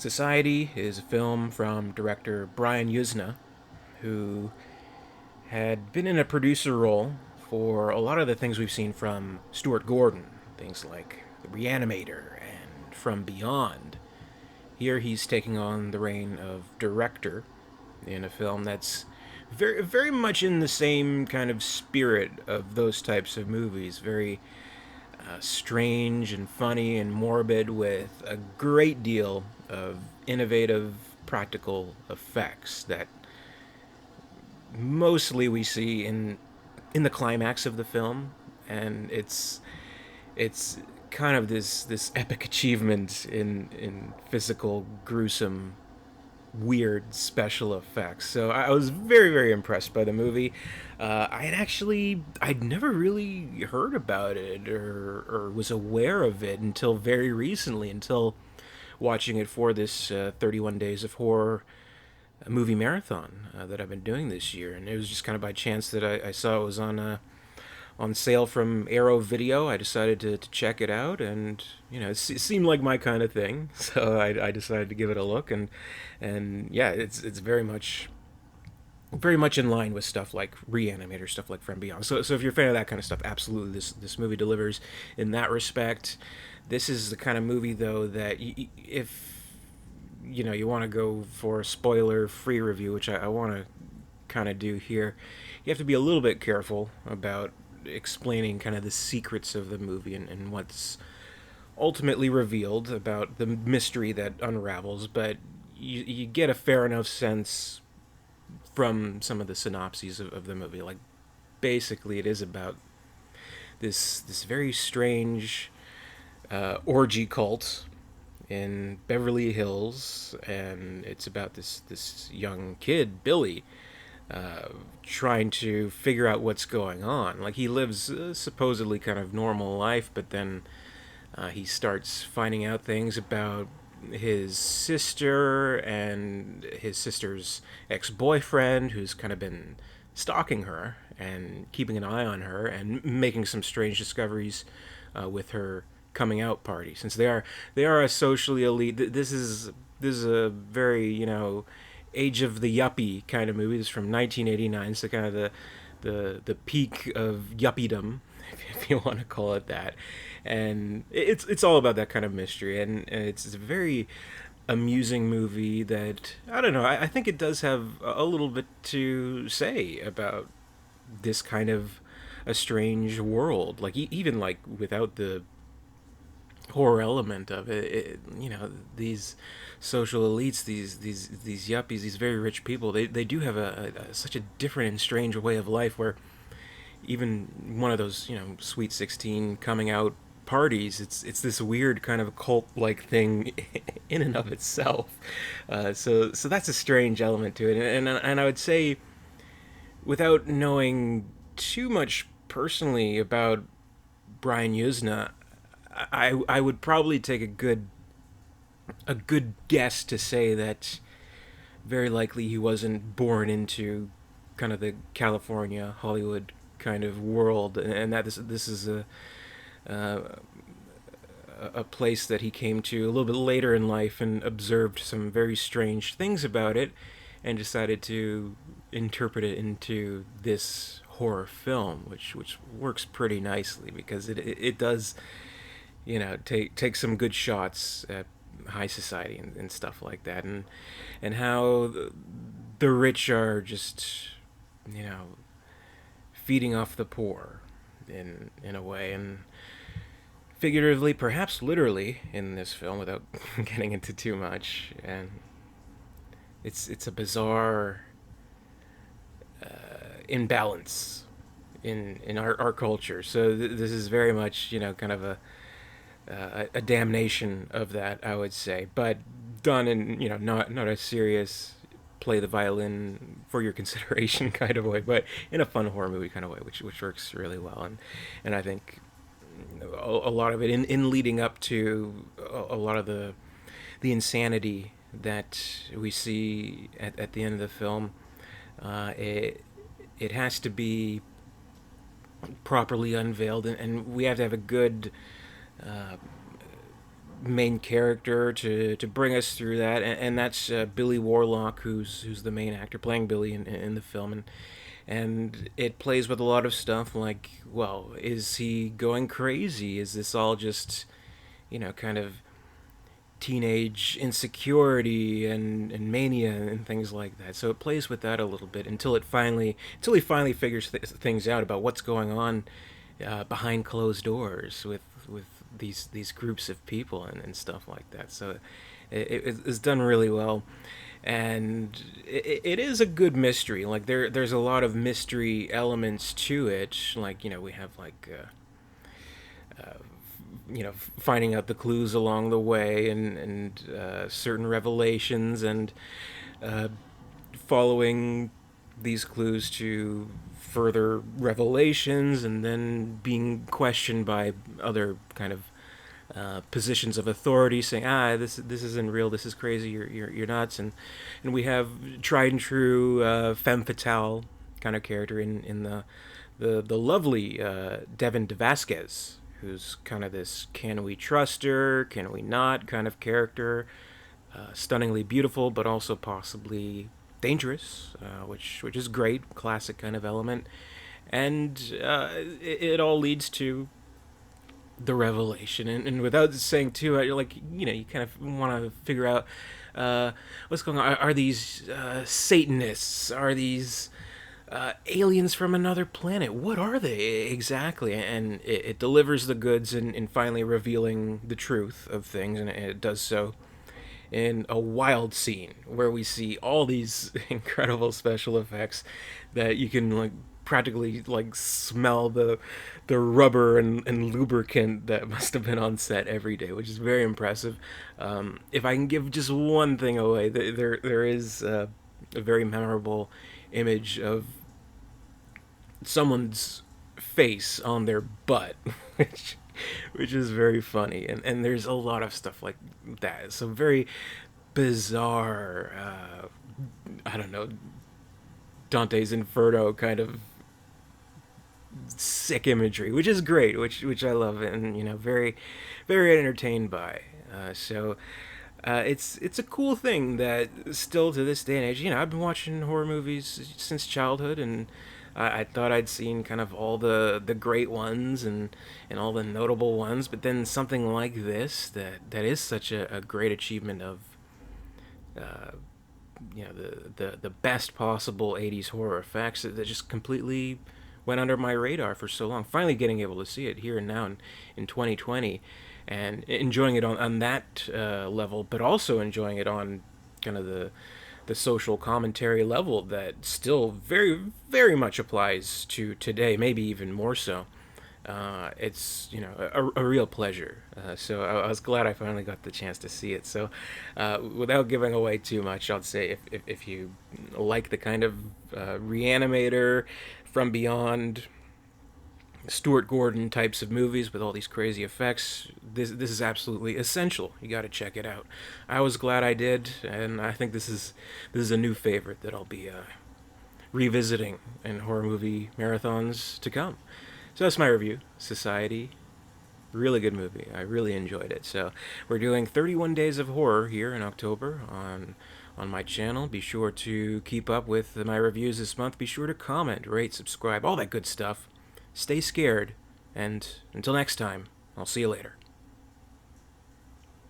Society is a film from director Brian Yuzna, who had been in a producer role for a lot of the things we've seen from Stuart Gordon, things like The Re-Animator and From Beyond. Here he's taking on the reign of director in a film that's very much in the same kind of spirit of those types of movies. Very strange and funny and morbid, with a great deal of innovative practical effects that mostly we see in the climax of the film, and it's kind of this epic achievement in physical gruesome weird special effects. So I was very impressed by the movie. I'd never really heard about it or was aware of it until very recently, until watching it for this 31 Days of Horror movie marathon that I've been doing this year. And it was just kind of by chance that I saw it was on sale from Arrow Video. I decided to check it out, and it seemed like my kind of thing, so I decided to give it a look, and yeah, it's very much in line with stuff like Re-Animator, stuff like From Beyond. So if you're a fan of that kind of stuff, absolutely this movie delivers in that respect. This is the kind of movie, though, that if you want to go for a spoiler-free review, which I want to kind of do here, you have to be a little bit careful about explaining kind of the secrets of the movie and what's ultimately revealed about the mystery that unravels, but you get a fair enough sense from some of the synopses of the movie. Like, basically, it is about this very strange orgy cult in Beverly Hills, and it's about this young kid, Billy, trying to figure out what's going on. Like, he lives a supposedly kind of normal life, but then he starts finding out things about his sister and his sister's ex-boyfriend, who's kind of been stalking her and keeping an eye on her and making some strange discoveries with her coming out party. Since they are a socially elite. This is a very age of the yuppie kind of movie. This is from 1989, so kind of the peak of yuppiedom, if you want to call it that. And it's all about that kind of mystery, and it's a very amusing movie that, I don't know, I think it does have a little bit to say about this kind of a strange world. Like, even like without the horror element of it, these social elites, these yuppies, these very rich people, they do have such a different and strange way of life, where even one of those Sweet 16 coming out parties, it's this weird kind of cult like thing in and of itself. So that's a strange element to it, and I would say, without knowing too much personally about Brian Yuzna, I would probably take a good guess to say that very likely he wasn't born into kind of the California Hollywood kind of world, and that this is a place that he came to a little bit later in life and observed some very strange things about it, and decided to interpret it into this horror film, which works pretty nicely, because it does take some good shots at high society and stuff like that, and how the rich are just feeding off the poor in a way, and figuratively, perhaps literally, in this film, without getting into too much. And it's a bizarre imbalance in our culture. So this is very much kind of a damnation of that, I would say, but done in not a serious play the violin for your consideration kind of way, but in a fun horror movie kind of way, which works really well. And I think a lot of it in leading up to a lot of the insanity that we see at the end of the film, it has to be properly unveiled, and we have to have a good main character to bring us through that, and that's Billy Warlock, who's the main actor playing Billy in the film, and it plays with a lot of stuff like, well, is he going crazy? Is this all just, kind of teenage insecurity and mania and things like that? So it plays with that a little bit until he finally figures things out about what's going on behind closed doors with these groups of people and stuff like that. So it's done really well, and it is a good mystery. Like there's a lot of mystery elements to it. Like we have like finding out the clues along the way, and certain revelations, and following these clues to further revelations, and then being questioned by other kind of positions of authority, saying, this isn't real, this is crazy, you're nuts, and we have tried and true femme fatale kind of character in the lovely Devin DeVasquez, who's kind of this can we trust her, can we not kind of character, stunningly beautiful, but also possibly dangerous, which is great, classic kind of element, and it all leads to the revelation, and without saying too, you kind of want to figure out what's going on. Are these Satanists? Are these aliens from another planet? What are they exactly? And it delivers the goods in finally revealing the truth of things, and it does so in a wild scene where we see all these incredible special effects that you can practically smell the rubber and lubricant that must have been on set every day, which is very impressive. If I can give just one thing away, there is a very memorable image of someone's face on their butt, which is very funny, and there's a lot of stuff like that. So very bizarre, I don't know, Dante's Inferno kind of sick imagery, which is great, which I love, and very very entertained by. It's a cool thing that still to this day and age, I've been watching horror movies since childhood, and I thought I'd seen kind of all the great ones and all the notable ones, but then something like this that is such a great achievement of uh, the best possible 80s horror effects that just completely went under my radar for so long. Finally getting able to see it here and now in 2020, and enjoying it on that level, but also enjoying it on kind of the social commentary level that still very, very much applies to today, maybe even more so. It's a real pleasure. So I was glad I finally got the chance to see it. So without giving away too much, I'll say if you like the kind of Re-Animator, From Beyond, Stuart Gordon types of movies with all these crazy effects, this is absolutely essential. You got to check it out. I was glad I did, and I think this is a new favorite that I'll be revisiting in horror movie marathons to come. So that's my review. Society, really good movie. I really enjoyed it. So we're doing 31 Days of Horror here in October on my channel. Be sure to keep up with my reviews this month. Be sure to comment, rate, subscribe, all that good stuff. Stay scared, and until next time, I'll see you later.